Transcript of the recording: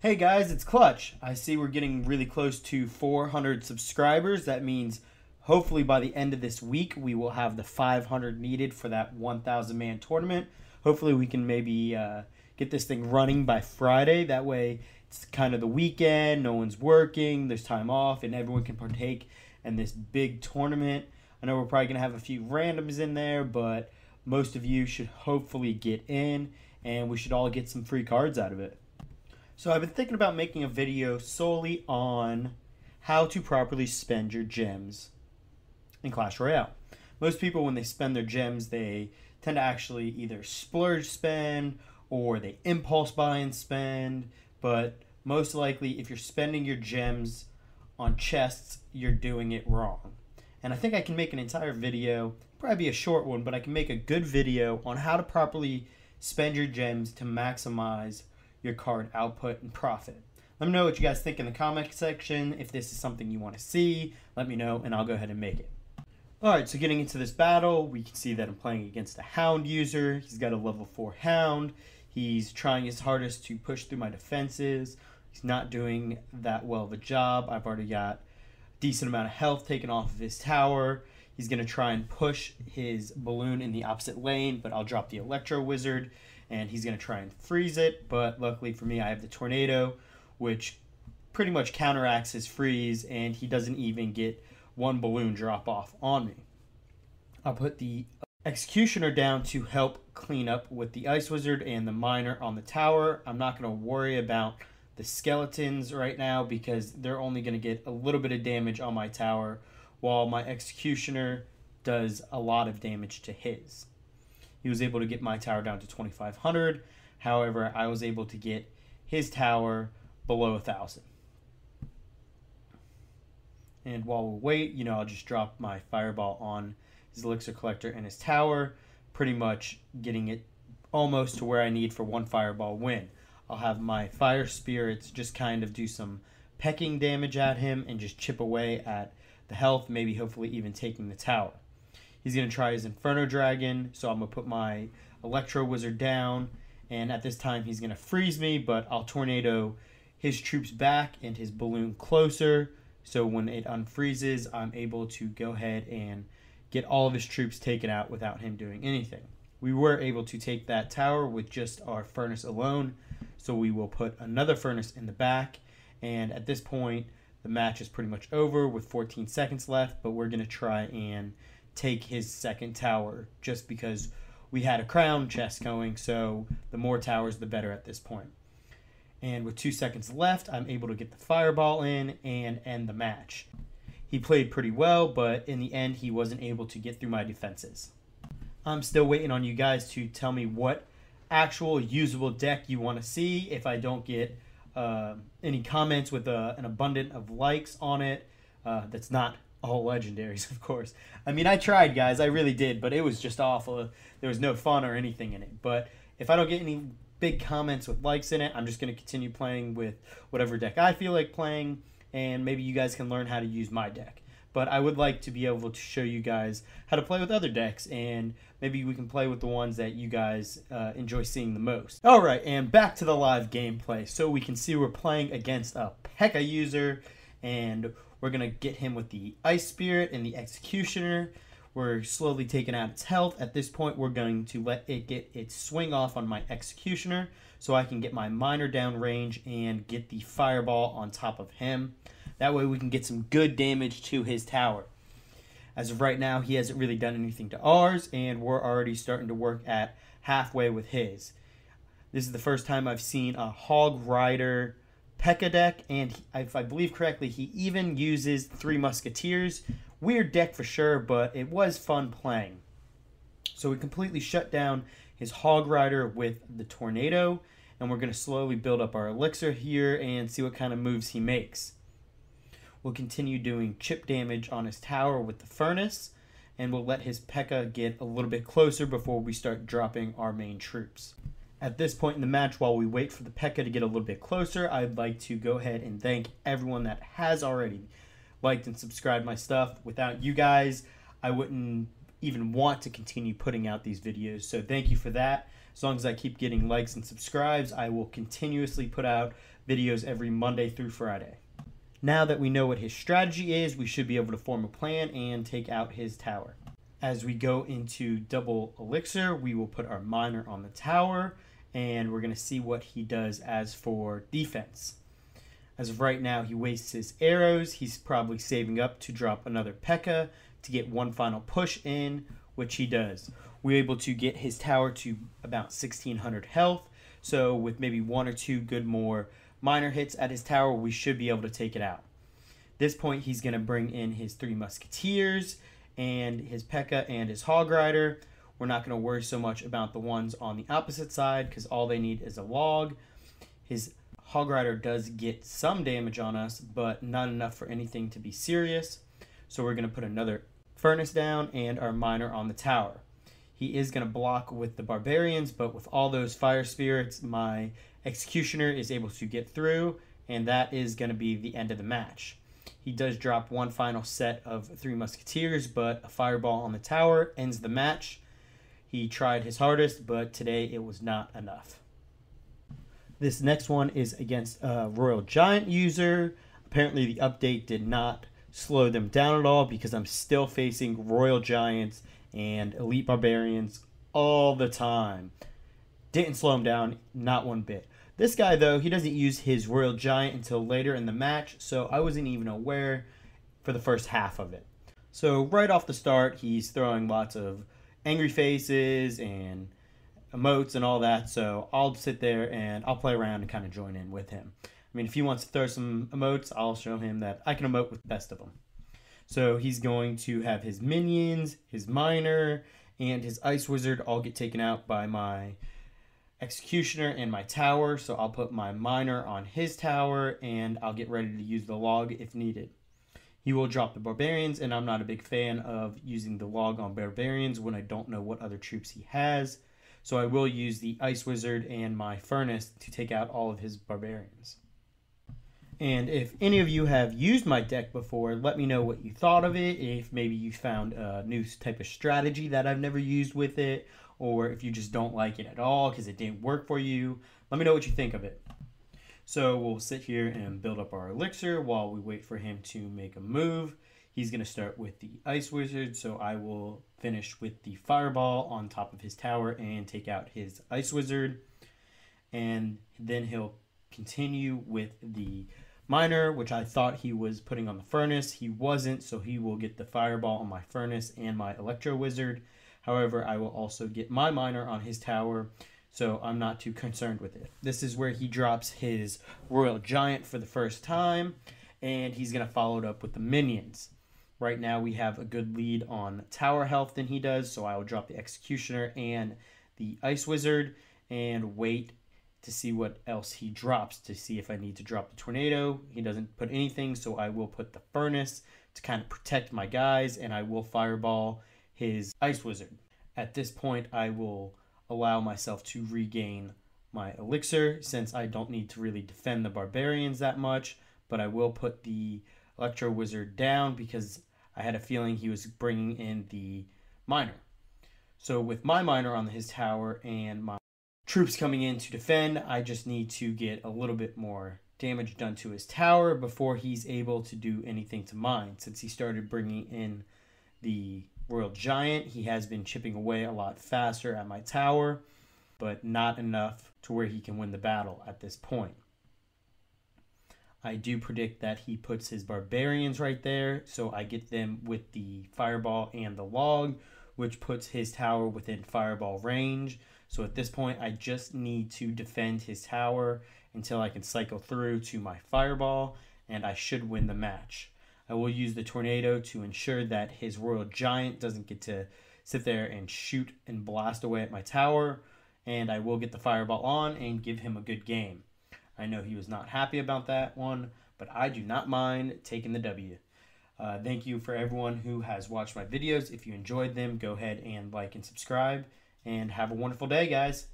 Hey guys, it's Klutch. I see we're getting really close to 400 subscribers. That means hopefully by the end of this week we will have the 500 needed for that 1,000 man tournament. Hopefully we can maybe get this thing running by Friday. That way it's kind of the weekend, no one's working, there's time off, and everyone can partake in this big tournament. I know we're probably going to have a few randoms in there, but most of you should hopefully get in, and we should all get some free cards out of it. So I've been thinking about making a video solely on how to properly spend your gems in Clash Royale. Most people, when they spend their gems, they tend to actually either splurge spend or they impulse buy and spend. But most likely, if you're spending your gems on chests, you're doing it wrong. And I think I can make an entire video, probably be a short one, but I can make a good video on how to properly spend your gems to maximize your card output and profit. Let me know what you guys think in the comment section. If this is something you want to see, let me know and I'll go ahead and make it. Alright, so getting into this battle, we can see that I'm playing against a Hound user. He's got a level 4 Hound. He's trying his hardest to push through my defenses. He's not doing that well of a job. I've already got a decent amount of health taken off of his tower. He's going to try and push his balloon in the opposite lane, but I'll drop the Electro Wizard, and he's going to try and freeze it. But luckily for me, I have the Tornado, which pretty much counteracts his freeze, and he doesn't even get one balloon drop off on me. I'll put the Executioner down to help clean up with the Ice Wizard and the Miner on the tower. I'm not going to worry about the skeletons right now because they're only going to get a little bit of damage on my tower, while my Executioner does a lot of damage to his. He was able to get my tower down to 2,500. However, I was able to get his tower below 1,000. And while we wait, I'll just drop my Fireball on his Elixir Collector and his tower, pretty much getting it almost to where I need for one Fireball win. I'll have my Fire Spirits just kind of do some pecking damage at him and just chip away at the health, maybe hopefully even taking the tower. He's going to try his Inferno Dragon, so I'm going to put my Electro Wizard down, and at this time he's going to freeze me, but I'll Tornado his troops back and his balloon closer, so when it unfreezes, I'm able to go ahead and get all of his troops taken out without him doing anything. We were able to take that tower with just our Furnace alone, so we will put another Furnace in the back, and at this point, the match is pretty much over with 14 seconds left, but we're going to try and take his second tower just because we had a crown chest going, so the more towers the better at this point. And with 2 seconds left, I'm able to get the Fireball in and end the match. He played pretty well, but in the end he wasn't able to get through my defenses. I'm still waiting on you guys to tell me what actual usable deck you want to see. If I don't get any comments with an abundance of likes on it, that's not all legendaries, of course. I mean, I tried, guys. I really did, but it was just awful. There was no fun or anything in it. But if I don't get any big comments with likes in it, I'm just going to continue playing with whatever deck I feel like playing, and maybe you guys can learn how to use my deck. But I would like to be able to show you guys how to play with other decks, and maybe we can play with the ones that you guys enjoy seeing the most. Alright, and back to the live gameplay. So we can see we're playing against a P.E.K.K.A user, and we're going to get him with the Ice Spirit and the Executioner. We're slowly taking out its health. At this point, we're going to let it get its swing off on my Executioner so I can get my Miner down range and get the Fireball on top of him. That way we can get some good damage to his tower. As of right now, he hasn't really done anything to ours, and we're already starting to work at halfway with his. This is the first time I've seen a Hog Rider P.E.K.K.A deck, and if I believe correctly, he even uses 3 Musketeers. Weird deck for sure, but it was fun playing. So we completely shut down his Hog Rider with the Tornado, and we're going to slowly build up our Elixir here and see what kind of moves he makes. We'll continue doing chip damage on his tower with the Furnace, and we'll let his P.E.K.K.A get a little bit closer before we start dropping our main troops. At this point in the match, while we wait for the P.E.K.K.A to get a little bit closer, I'd like to go ahead and thank everyone that has already liked and subscribed my stuff. Without you guys, I wouldn't even want to continue putting out these videos. So thank you for that. As long as I keep getting likes and subscribes, I will continuously put out videos every Monday through Friday. Now that we know what his strategy is, we should be able to form a plan and take out his tower. As we go into double elixir, we will put our miner on the tower, and we're going to see what he does as for defense. As of right now, he wastes his arrows. He's probably saving up to drop another P.E.K.K.A to get one final push in, which he does. We're able to get his tower to about 1600 health, so with maybe one or two good more miner hits at his tower, we should be able to take it out. At this point, he's going to bring in his 3 musketeers and his P.E.K.K.A and his hog rider. We're not going to worry so much about the ones on the opposite side because all they need is a log. His hog rider does get some damage on us, but not enough for anything to be serious. So we're going to put another furnace down and our miner on the tower. He is going to block with the barbarians, but with all those fire spirits, my executioner is able to get through, and that is going to be the end of the match. He does drop one final set of 3 musketeers, but a fireball on the tower ends the match. He tried his hardest, but today it was not enough. This next one is against a Royal Giant user. Apparently the update did not slow them down at all because I'm still facing Royal Giants and Elite Barbarians all the time. Didn't slow him down, not one bit. This guy, though, he doesn't use his Royal Giant until later in the match, so I wasn't even aware for the first half of it. So right off the start, he's throwing lots of angry faces and emotes and all that, so I'll sit there and I'll play around and kind of join in with him. I mean, if he wants to throw some emotes, I'll show him that I can emote with the best of them. So he's going to have his minions, his miner, and his ice wizard all get taken out by my executioner and my tower. So I'll put my miner on his tower and I'll get ready to use the log if needed. He will drop the barbarians, and I'm not a big fan of using the log on barbarians when I don't know what other troops he has. So I will use the ice wizard and my furnace to take out all of his barbarians. And if any of you have used my deck before, let me know what you thought of it. If maybe you found a new type of strategy that I've never used with it, or if you just don't like it at all because it didn't work for you, let me know what you think of it. So we'll sit here and build up our elixir while we wait for him to make a move. He's going to start with the ice wizard, so I will finish with the fireball on top of his tower and take out his ice wizard. And then he'll continue with the miner, which I thought he was putting on the furnace. He wasn't, so he will get the fireball on my furnace and my electro wizard. However, I will also get my miner on his tower, so I'm not too concerned with it. This is where he drops his Royal Giant for the first time, and he's going to follow it up with the minions. Right now we have a good lead on tower health than he does, so I will drop the executioner and the ice wizard and wait to see what else he drops, to see if I need to drop the tornado. He doesn't put anything, so I will put the furnace to kind of protect my guys, and I will fireball his ice wizard. At this point, I will allow myself to regain my elixir since I don't need to really defend the barbarians that much, but I will put the electro wizard down because I had a feeling he was bringing in the miner. So with my miner on his tower and my troops coming in to defend, I just need to get a little bit more damage done to his tower before he's able to do anything to mine. Since he started bringing in the Royal Giant, he has been chipping away a lot faster at my tower, but not enough to where he can win the battle at this point. I do predict that he puts his barbarians right there, so I get them with the fireball and the log, which puts his tower within fireball range. So at this point, I just need to defend his tower until I can cycle through to my fireball, and I should win the match. I will use the tornado to ensure that his Royal Giant doesn't get to sit there and shoot and blast away at my tower, and I will get the fireball on and give him a good game. I know he was not happy about that one, but I do not mind taking the W. Thank you for everyone who has watched my videos. If you enjoyed them, go ahead and like and subscribe, and have a wonderful day, guys.